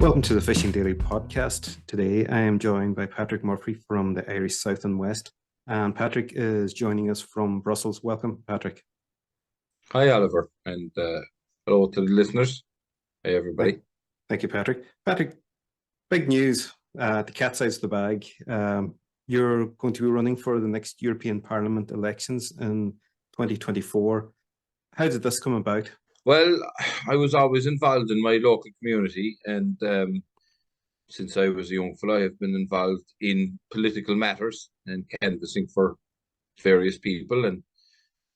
Welcome to the Fishing Daily podcast. Today I am joined by Patrick Murphy from the Irish South and West. And Patrick is joining us from Brussels. Welcome, Patrick. Hi, Oliver, and hello to the listeners. Hey, everybody. Thank you, Patrick. Patrick, big news. The cat's out of the bag. You're going to be running for the next European Parliament elections in 2024. How did this come about? Well, I was always involved in my local community, and since I was a young fellow, I have been involved in political matters and canvassing for various people and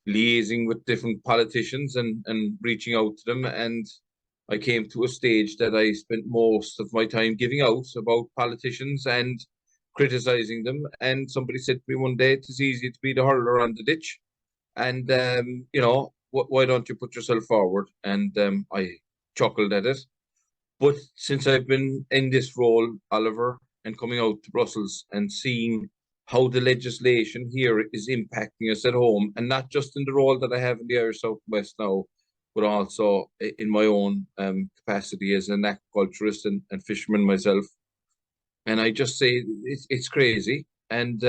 liaising with different politicians and reaching out to them. And I came to a stage that I spent most of my time giving out about politicians and criticising them. And somebody said to me one day, "It's easy to be the hurler on the ditch. And, why don't you put yourself forward?" And I chuckled at it. But since I've been in this role, Oliver, and coming out to Brussels and seeing how the legislation here is impacting us at home, and not just in the role that I have in the Irish South West now, but also in my own capacity as an aquaculturist and fisherman myself. And I just say it's crazy. And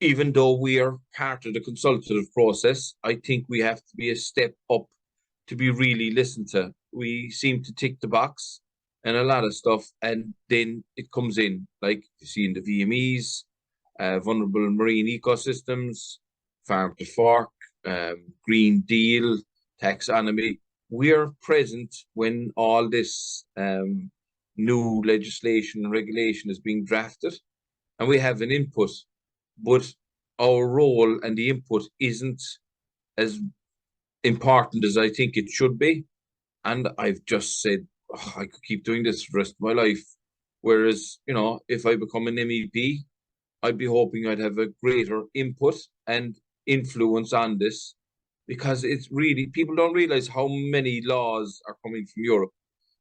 even though we are part of the consultative process, I think we have to be a step up to be really listened to. We seem to tick the box and a lot of stuff, and then it comes in, like you see in the VMEs, vulnerable marine ecosystems, farm to fork, Green Deal, taxonomy. We are present when all this new legislation and regulation is being drafted, and we have an input. But our role and the input isn't as important as I think it should be. And I've just said, I could keep doing this for the rest of my life. Whereas, if I become an MEP, I'd be hoping I'd have a greater input and influence on this, because it's really, people don't realize how many laws are coming from Europe,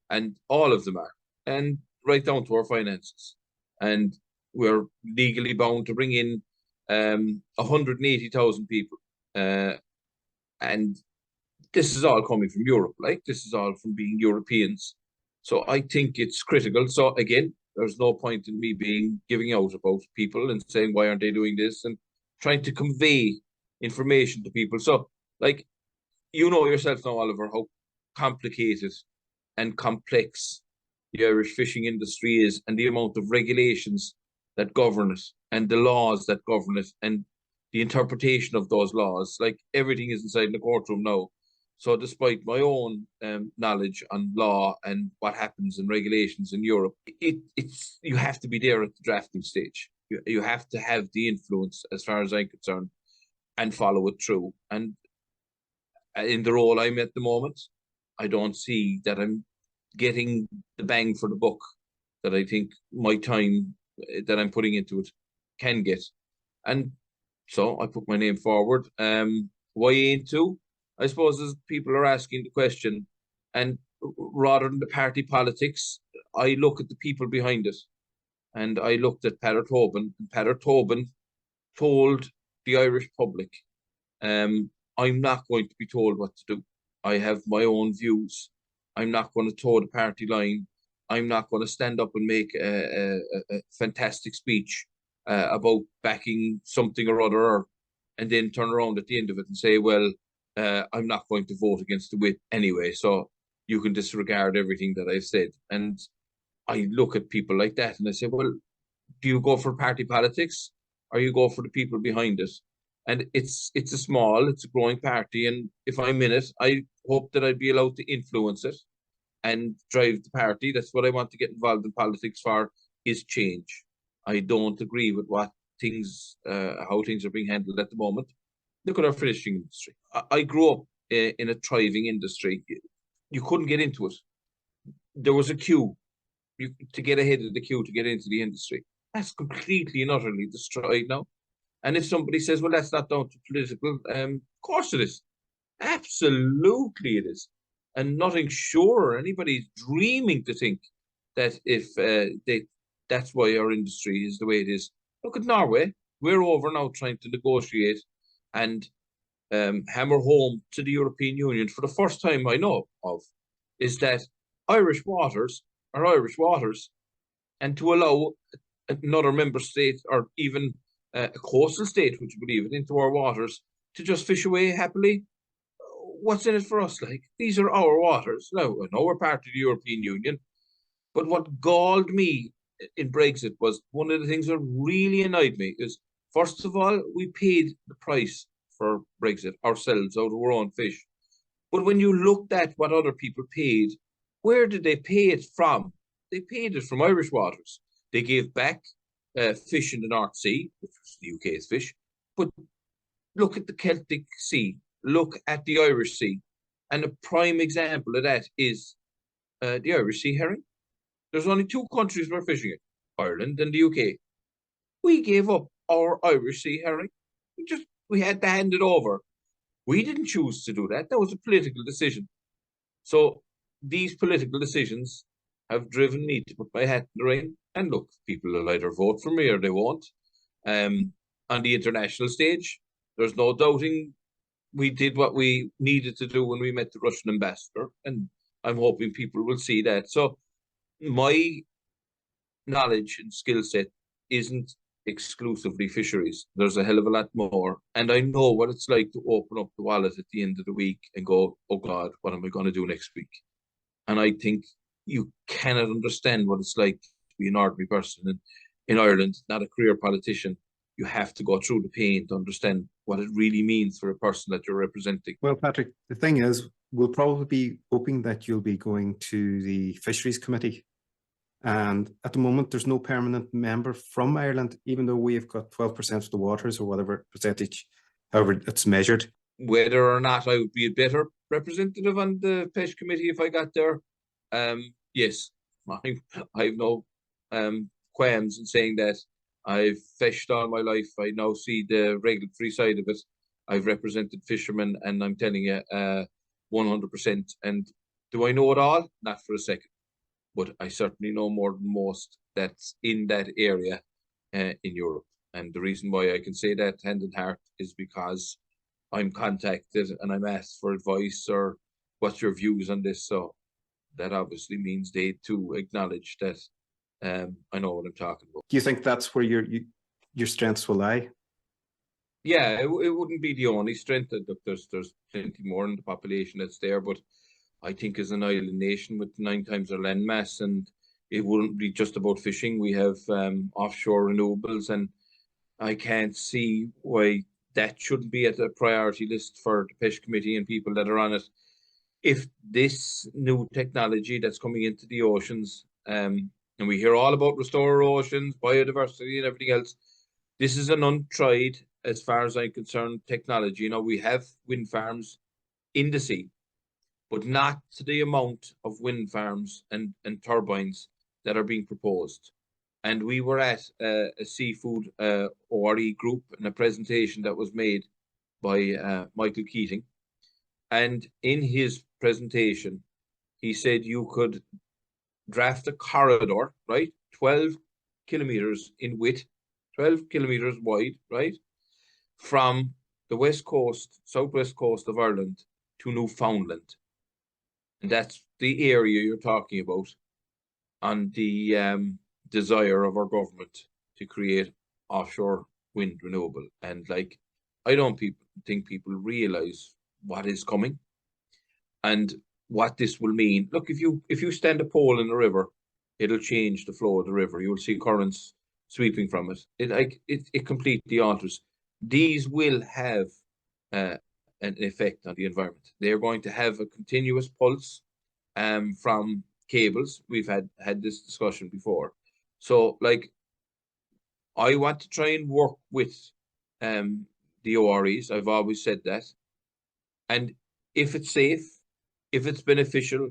and all of them are, and right down to our finances. And we're legally bound to bring in 180,000 people. And this is all coming from Europe, this is all from being Europeans. So I think it's critical. So again, there's no point in me giving out about people and saying, why aren't they doing this? And trying to convey information to people. So yourself now, Oliver, how complicated and complex the Irish fishing industry is, and the amount of regulations that govern it, and the laws that govern it, and the interpretation of those laws. Like, everything is inside the courtroom now. So despite my own knowledge on law and what happens in regulations in Europe, it's you have to be there at the drafting stage. You have to have the influence, as far as I'm concerned, and follow it through. And in the role I'm at the moment, I don't see that I'm getting the bang for the buck that I think my time that I'm putting into it can get. And so I put my name forward. Why ain't to? I suppose as people are asking the question, and rather than the party politics, I look at the people behind it. And I looked at Peadar Tobin, and Peadar Tobin told the Irish public, I'm not going to be told what to do. I have my own views. I'm not going to toe the party line. I'm not going to stand up and make a fantastic speech about backing something or other, and then turn around at the end of it and say, well, I'm not going to vote against the whip anyway, so you can disregard everything that I've said. And I look at people like that and I say, well, do you go for party politics, or you go for the people behind it? And it's a growing party, and if I'm in it, I hope that I'd be allowed to influence it and drive the party. That's what I want to get involved in politics for, is change. I don't agree with how things are being handled at the moment. Look at our fishing industry. I grew up in a thriving industry. You couldn't get into it. There was a queue to get ahead of the queue to get into the industry. That's completely and utterly destroyed now. And if somebody says, well, that's not down to political, of course it is. Absolutely it is. And nothing sure anybody's dreaming to think that if that's why our industry is the way it is. Look at Norway. We're over now trying to negotiate and hammer home to the European Union, for the first time I know of, is that Irish waters our Irish waters and to allow another member state or even a coastal state, would you believe it, into our waters to just fish away happily? What's in it for us? Like, these are our waters. Now, I know we're part of the European Union, but what galled me in Brexit was one of the things that really annoyed me is, first of all, we paid the price for Brexit ourselves out of our own fish. But when you looked at what other people paid, where did they pay it from? They paid it from Irish waters. They gave back fish in the North Sea, which was the UK's fish. But look at the Celtic Sea. Look at the Irish Sea. And a prime example of that is the Irish Sea herring. There's only two countries we're fishing it, Ireland and the UK. We gave up our Irish Sea herring. We had to hand it over. We didn't choose to do that. That was a political decision. So these political decisions have driven me to put my hat in the ring. And look, people will either vote for me or they won't. On the international stage, there's no doubting we did what we needed to do when we met the Russian ambassador. And I'm hoping people will see that. So my knowledge and skill set isn't exclusively fisheries. There's a hell of a lot more. And I know what it's like to open up the wallet at the end of the week and go, oh God, what am I going to do next week? And I think you cannot understand what it's like to be an ordinary person in Ireland, not a career politician. You have to go through the pain to understand what it really means for a person that you're representing. Well, Patrick, the thing is, we'll probably be hoping that you'll be going to the Fisheries Committee. And at the moment, there's no permanent member from Ireland, even though we've got 12% of the waters or whatever percentage, however it's measured. Whether or not I would be a better representative on the PESH committee if I got there, yes, I've no qualms in saying that. I've fished all my life. I now see the regulatory side of it. I've represented fishermen, and I'm telling you, 100%. And do I know it all? Not for a second. But I certainly know more than most that's in that area in Europe. And the reason why I can say that hand in heart is because I'm contacted and I'm asked for advice or what's your views on this. So that obviously means they too acknowledge that I know what I'm talking about. Do you think that's where your strengths will lie? Yeah, it wouldn't be the only strength. Look, there's plenty more in the population that's there, but I think as an island nation with 9 times our land mass, and it wouldn't be just about fishing. We have offshore renewables, and I can't see why that shouldn't be at a priority list for the PESH committee and people that are on it. If this new technology that's coming into the oceans, and we hear all about restore oceans, biodiversity and everything else, this is an untried, as far as I'm concerned, technology. You know, we have wind farms in the sea, but not to the amount of wind farms and turbines that are being proposed. And we were at a seafood ORE group in a presentation that was made by Michael Keating. And in his presentation, he said you could draft a corridor, right? 12 kilometers in width, 12 kilometers wide, right? From the west coast, southwest coast of Ireland to Newfoundland. And that's the area you're talking about on the desire of our government to create offshore wind renewable. And like, I don't think people realize what is coming and what this will mean. Look, if you stand a pole in the river, it'll change the flow of the river. You will see currents sweeping from it. It completely alters. These will have an effect on the environment. They're going to have a continuous pulse from cables. We've had this discussion before. So, like, I want to try and work with the OREs. I've always said that. And if it's safe, if it's beneficial,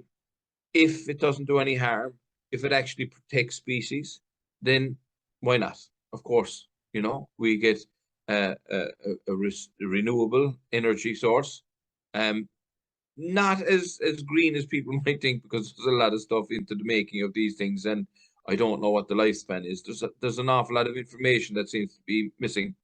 if it doesn't do any harm, if it actually protects species, then why not? Of course, you know, we get a renewable energy source. Not as green as people might think, because there's a lot of stuff into the making of these things, and I don't know what the lifespan is. There's an awful lot of information that seems to be missing.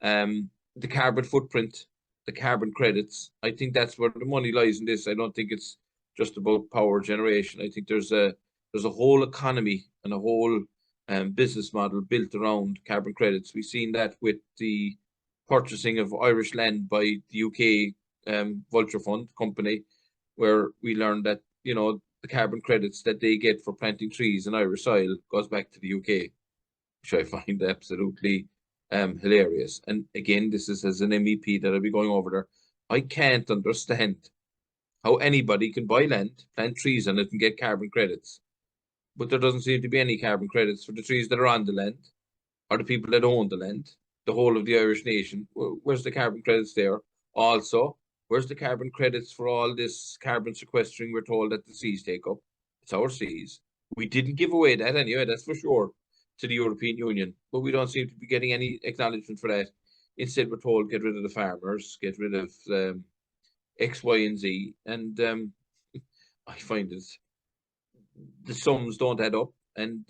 The carbon footprint, the carbon credits, I think that's where the money lies in this. I don't think it's just about power generation. I think there's a there's a whole economy and a whole business model built around carbon credits. We've seen that with the purchasing of Irish land by the UK Vulture Fund company, where we learned that, you know, the carbon credits that they get for planting trees in Irish soil goes back to the UK, which I find absolutely hilarious. And again, this is as an MEP that I'll be going over there. I can't understand how anybody can buy land, plant trees on it and get carbon credits. But there doesn't seem to be any carbon credits for the trees that are on the land or the people that own the land, the whole of the Irish nation. Where's the carbon credits there? Also, where's the carbon credits for all this carbon sequestering we're told that the seas take up? It's our seas. We didn't give away that anyway, that's for sure, to the European Union, but we don't seem to be getting any acknowledgement for that. Instead, we're told get rid of the farmers, get rid of X, Y, and Z, and I find it the sums don't add up, and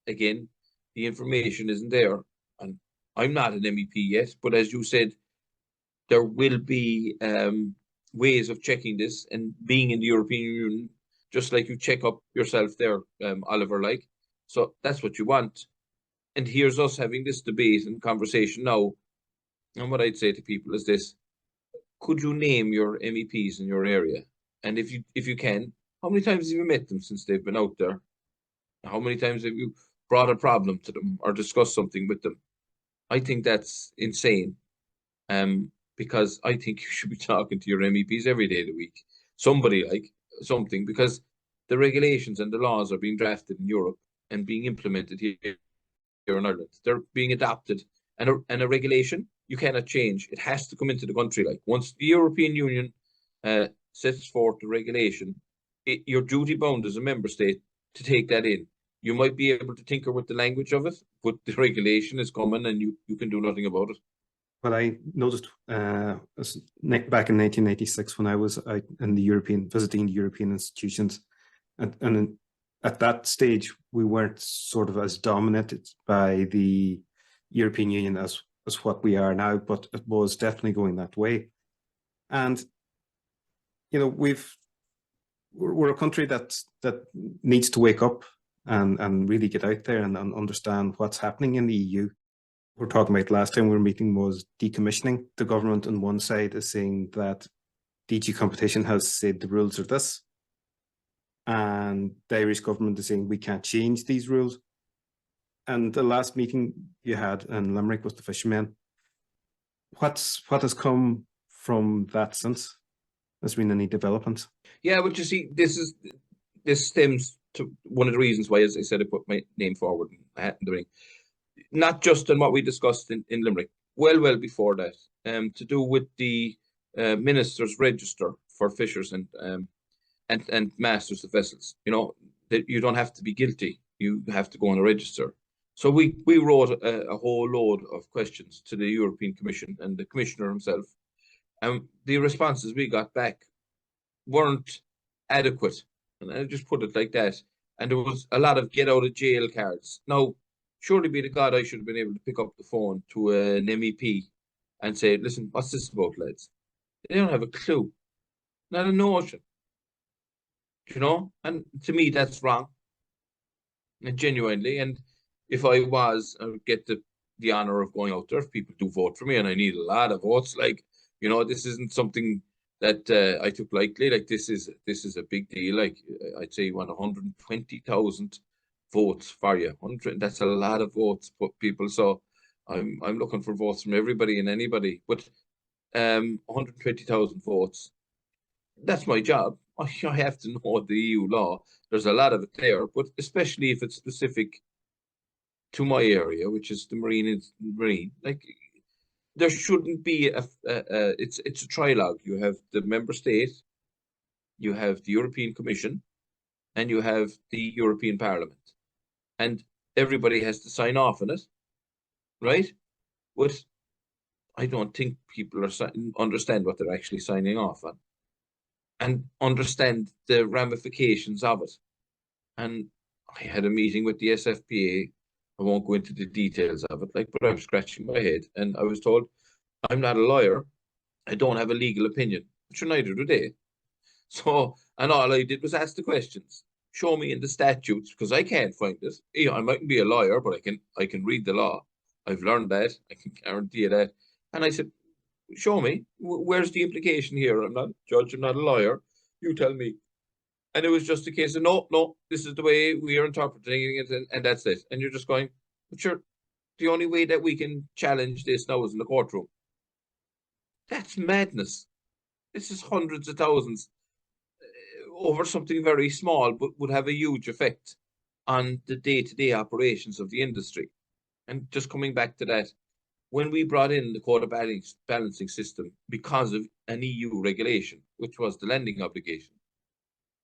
again, the information isn't there. And I'm not an MEP yet, but as you said, there will be ways of checking this, and being in the European Union, just like you check up yourself there, Oliver, like, so that's what you want. And here's us having this debate and conversation now. And what I'd say to people is this: could you name your MEPs in your area? And if you can, how many times have you met them since they've been out there? How many times have you brought a problem to them or discussed something with them? I think that's insane. Because I think you should be talking to your MEPs every day of the week. Somebody like something, because the regulations and the laws are being drafted in Europe and being implemented here in Ireland. They're being adopted, and a regulation you cannot change. It has to come into the country. Like, once the European Union sets forth the regulation, you're duty bound as a member state to take that in. You might be able to tinker with the language of it, but the regulation is coming and you can do nothing about it. What I noticed back in 1986 when I was out in the visiting the European institutions, and at that stage we weren't sort of as dominated by the European Union as what we are now, but it was definitely going that way. And you know, we're a country that needs to wake up and really get out there and understand what's happening in the EU. We're talking about last time we were meeting was decommissioning. The government on one side is saying that DG Competition has said the rules are this, and the Irish government is saying we can't change these rules. And the last meeting you had in Limerick with the fishermen, what has come from that since? Has been any development? Yeah, but you see, this stems to one of the reasons why, as I said, I put my name forward and I had the ring. Not just on what we discussed in Limerick, well before that, to do with the minister's register for fishers and masters of vessels. You know, that you don't have to be guilty; you have to go on a register. So we wrote a whole load of questions to the European Commission and the Commissioner himself, and the responses we got back weren't adequate, and I just put it like that. And there was a lot of get out of jail cards. Now, surely be to God, I should have been able to pick up the phone to an MEP and say, listen, what's this about, lads? They don't have a clue, not a notion. You know, and to me, that's wrong. And genuinely, and if I would get the honor of going out there, if people do vote for me, and I need a lot of votes, like, you know, this isn't something that I took lightly. Like, this is a big deal. Like, I'd say you want 120,000 votes for you. 100, that's a lot of votes, people. So I'm looking for votes from everybody and anybody. But 120,000 votes, that's my job. I have to know the EU law. There's a lot of it there, but especially if it's specific to my area, which is the marine. Like, there shouldn't be it's a trilogue. You have the member state, you have the European Commission, and you have the European Parliament, and everybody has to sign off on it, right? But I don't think people understand what they're actually signing off on, and understand the ramifications of it. And I had a meeting with the SFPA. I won't go into the details of it, like, but I was scratching my head, and I was told, I'm not a lawyer. I don't have a legal opinion. But neither do they. So, and all I did was ask the questions. show me in the statutes, because I can't find it. You know, I mightn't be a lawyer, but I can read the law. I've learned that. I can guarantee you that. And I said, show me. Where's the implication here? I'm not a judge. I'm not a lawyer. You tell me. And it was just a case of, no, this is the way we are interpreting it, and that's it. And you're just going, but sure, the only way that we can challenge this now is in the courtroom. That's madness. This is hundreds of thousands over something very small, but would have a huge effect on the day-to-day operations of the industry. And just coming back to that, when we brought in the quota balancing system because of an EU regulation, which was the landing obligation,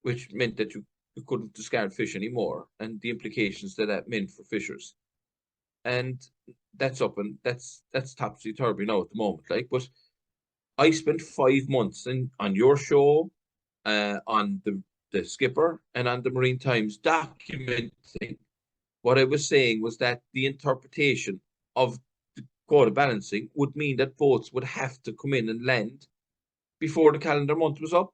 which meant that you couldn't discard fish anymore, and the implications that meant for fishers. And that's up, and that's topsy-turvy now at the moment. Like, but I spent 5 months on your show, on the Skipper, and on the Marine Times documenting what I was saying was that the interpretation of the quota balancing would mean that boats would have to come in and land before the calendar month was up.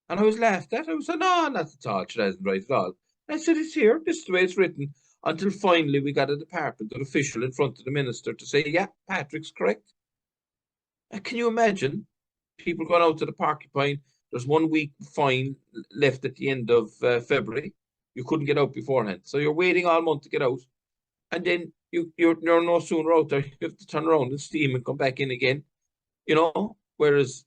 And I was laughed at. I was like, no, not at all. It isn't right at all. I said, it's here. This is the way it's written. Until finally we got a department, an official in front of the minister to say, yeah, Patrick's correct. And can you imagine people going out to the porcupine? There's 1 week fine left at the end of February. You couldn't get out beforehand. So you're waiting all month to get out. And then you're no sooner out there, you have to turn around and steam and come back in again. You know, whereas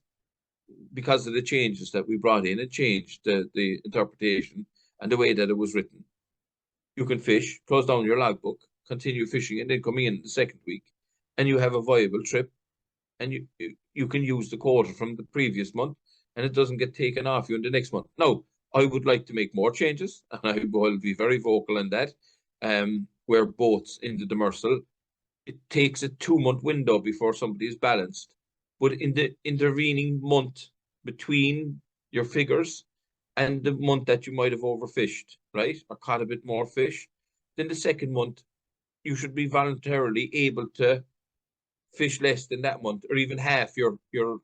because of the changes that we brought in, it changed the interpretation and the way that it was written. You can fish, close down your logbook, continue fishing, and then coming in the second week, and you have a viable trip, and you can use the quota from the previous month, and it doesn't get taken off you in the next month. Now, I would like to make more changes, and I will be very vocal in that, where boats in the demersal, it takes a 2-month window before somebody is balanced. But in the intervening month between your figures and the month that you might have overfished, right, or caught a bit more fish, then the second month, you should be voluntarily able to fish less than that month, or even half your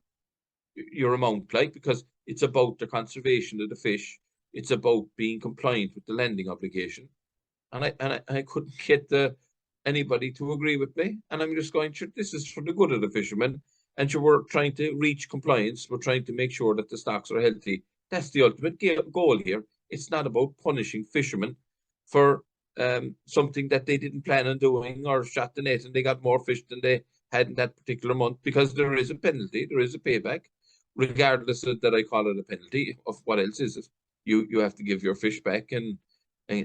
amount, like, because it's about the conservation of the fish. It's about being compliant with the landing obligation. And I couldn't get anybody to agree with me. And I'm just going, sure, this is for the good of the fishermen. And sure, we're trying to reach compliance. We're trying to make sure that the stocks are healthy. That's the ultimate goal here. It's not about punishing fishermen for something that they didn't plan on doing, or shot the net and they got more fish than they had in that particular month, because there is a penalty, there is a payback, regardless of that I call it a penalty. Of what else is it? You have to give your fish back and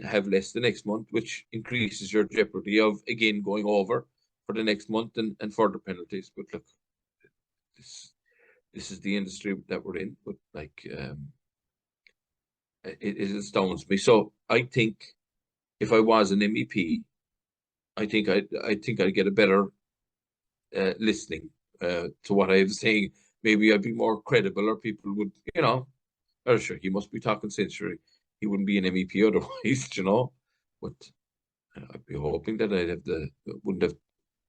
have less the next month, which increases your jeopardy of, again, going over for the next month and further penalties. But look, this is the industry that we're in. But like, it astounds me. So I think if I was an MEP, I think I'd get a better listening to what I was saying. Maybe I'd be more credible, or people would, you know, oh sure, he must be talking sense. He wouldn't be an MEP otherwise, you know. But I'd be hoping that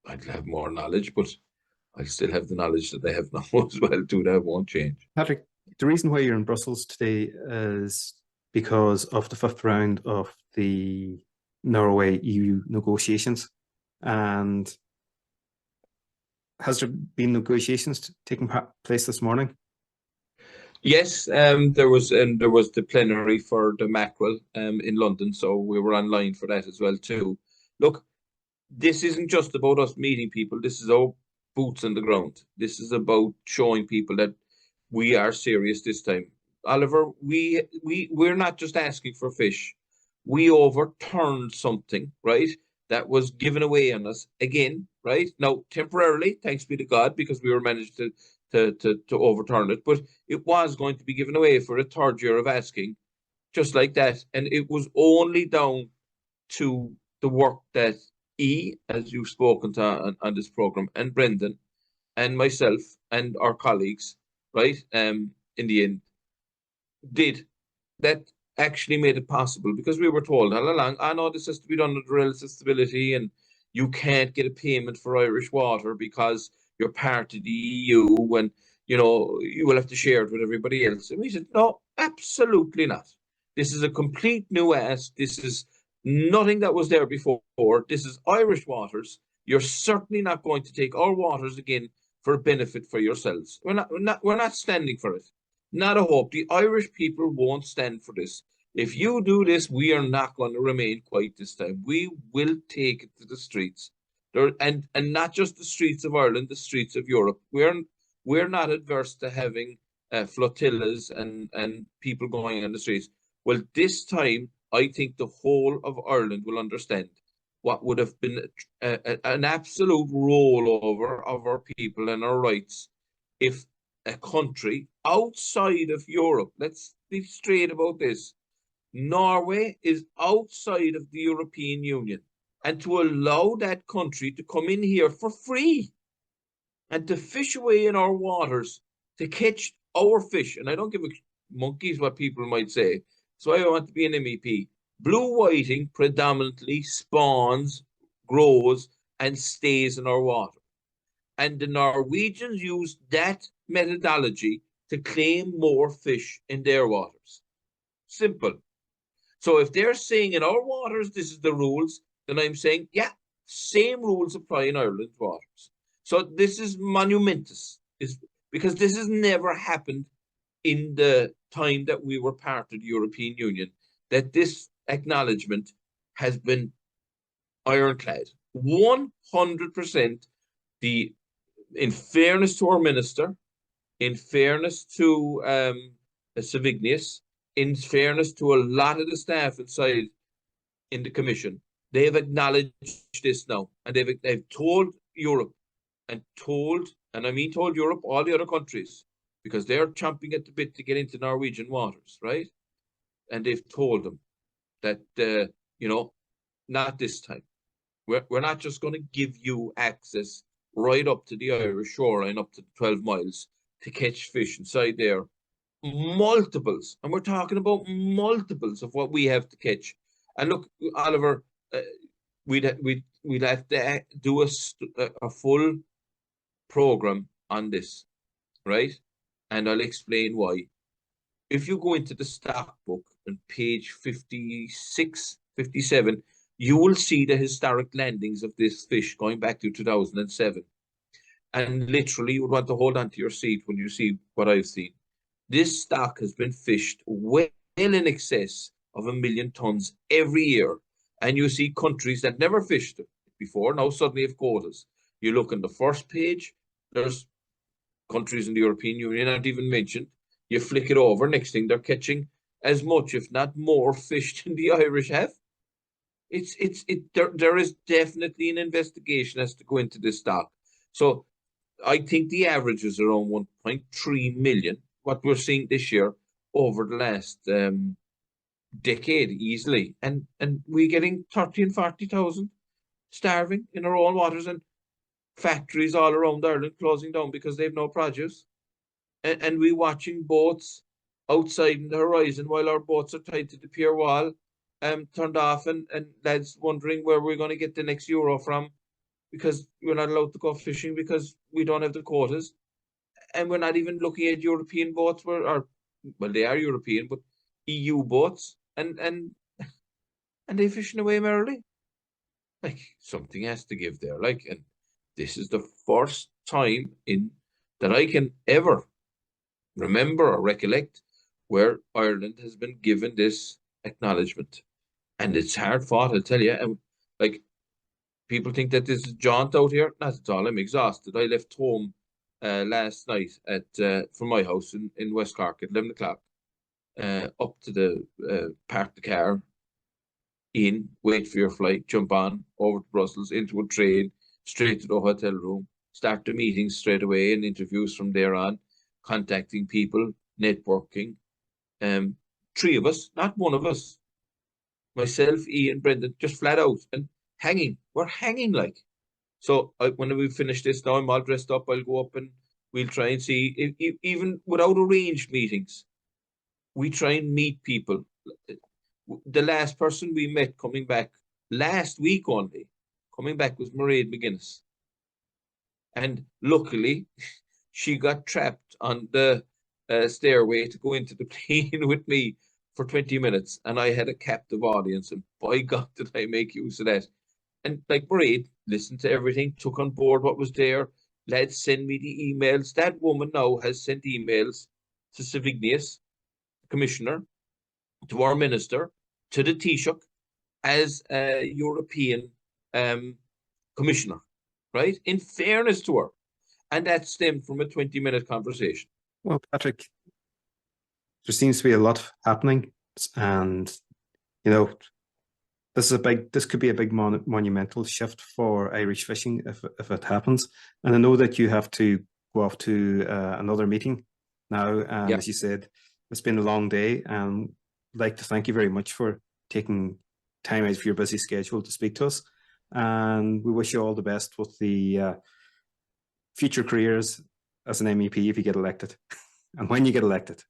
I'd have more knowledge, but I still have the knowledge that I have now as well too. That won't change. Patrick, the reason why you're in Brussels today is because of the 5th round of the Norway EU negotiations. And has there been negotiations taking place this morning? Yes, there was the plenary for the mackerel in London, so we were online for that as well too. Look, this isn't just about us meeting people. This is our boots on the ground. This is about showing people that we are serious this time. Oliver, we're not just asking for fish. We overturned something, right, that was given away on us again, right? Now, temporarily, thanks be to God, because we were managed to overturn it, but it was going to be given away for a 3rd year of asking, just like that. And it was only down to the work that as you've spoken to on this program, and Brendan and myself and our colleagues, right, in the end, did, that actually made it possible. Because we were told all along, I know this has to be done under relative stability, and you can't get a payment for Irish water because you're part of the EU, and you know you will have to share it with everybody else. And we said, no, absolutely not. This is a complete new ask. This is nothing that was there before. This is Irish waters. You're certainly not going to take our waters again for a benefit for yourselves. We're not standing for it. Not a hope. The Irish people won't stand for this. If you do this, we are not going to remain quiet this time. We will take it to the streets. And not just the streets of Ireland, the streets of Europe. We're not adverse to having flotillas and people going on the streets. Well, this time, I think the whole of Ireland will understand what would have been an absolute rollover of our people and our rights if a country outside of Europe, let's be straight about this, Norway is outside of the European Union, and to allow that country to come in here for free and to fish away in our waters to catch our fish. And I don't give a monkeys what people might say. So I want to be an MEP. Blue whiting predominantly spawns, grows, and stays in our water. And the Norwegians use that methodology to claim more fish in their waters. Simple. So if they're saying in our waters, this is the rules, then I'm saying, yeah, same rules apply in Ireland's waters. So this is monumentous, because this has never happened in the time that we were part of the European Union, that this acknowledgement has been ironclad. 100%. In fairness to our minister, in fairness to Savignius, in fairness to a lot of the staff inside in the commission, they have acknowledged this now, and they've told Europe, and I mean told Europe, all the other countries, because they're chomping at the bit to get into Norwegian waters, right? And they've told them that not this time. We're not just going to give you access right up to the Irish shoreline, up to 12 miles, to catch fish inside there. Multiples, and we're talking about multiples of what we have to catch. And look, Oliver, we'd have to do a full program on this, right? And I'll explain why. If you go into the stock book on page 56, 57, you will see the historic landings of this fish going back to 2007. And literally, you would want to hold on to your seat when you see what I've seen. This stock has been fished well in excess of 1 million tons every year. And you see countries that never fished it before now suddenly have quotas. You look on the first page, there's countries in the European Union aren't even mentioned. You flick it over, next thing they're catching as much, if not more, fish than the Irish have. There is definitely an investigation has to go into this stock. So I think the average is around 1.3 million, what we're seeing this year over the last decade easily. And we're getting 30 and 40,000 starving in our own waters, and factories all around Ireland closing down because they've no produce. And we watching boats outside in the horizon while our boats are tied to the pier wall, turned off, and lads wondering where we're going to get the next euro from, because we're not allowed to go fishing because we don't have the quotas. And we're not even looking at European boats, well, they are European, but EU boats, and they fishing away merrily. Like, something has to give there. Like, and this is the first time that I can ever remember or recollect where Ireland has been given this acknowledgement. And it's hard fought, I'll tell you. And like, people think that this is jaunt out here. Not at all. I'm exhausted. I left home last night from my house in West Cork at 11 o'clock, up to the park the car, in, wait for your flight, jump on, over to Brussels, into a train, straight to the hotel room, start the meetings straight away and interviews from there on, contacting people, networking. 3 of us, not one of us, myself, Ian, Brendan, just flat out and hanging. We're hanging like. So when we finish this now, I'm all dressed up. I'll go up and we'll try and see, even without arranged meetings, we try and meet people. The last person we met coming back last week only, coming back, was Mairead McGuinness. And luckily, she got trapped on the stairway to go into the plane with me for 20 minutes and I had a captive audience, and by God, did I make use of that. And like Mairead, listened to everything, took on board what was there. Lads, send me the emails. That woman now has sent emails to Savignius, Commissioner, to our Minister, to the Taoiseach, as a European Commissioner, right? In fairness to her. And that stemmed from a 20-minute conversation. Well, Patrick, there seems to be a lot happening, and you know, this could be a big monumental shift for Irish fishing if it happens. And I know that you have to go off to another meeting now. And Yeah. as you said, it's been a long day, and I'd like to thank you very much for taking time out of your busy schedule to speak to us. And we wish you all the best with the future careers as an MEP if you get elected, and when you get elected.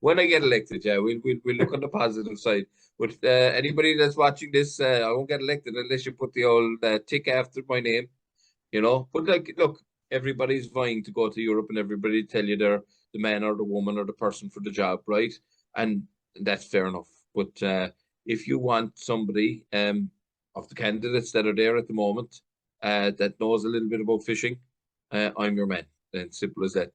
When I get elected, yeah, we'll look on the positive side. But anybody that's watching this, I won't get elected unless you put the old tick after my name, you know. But like, look, everybody's vying to go to Europe, and everybody tell you they're the man or the woman or the person for the job, right? And that's fair enough. But if you want somebody of the candidates that are there at the moment that knows a little bit about fishing, I'm your man. And simple as that.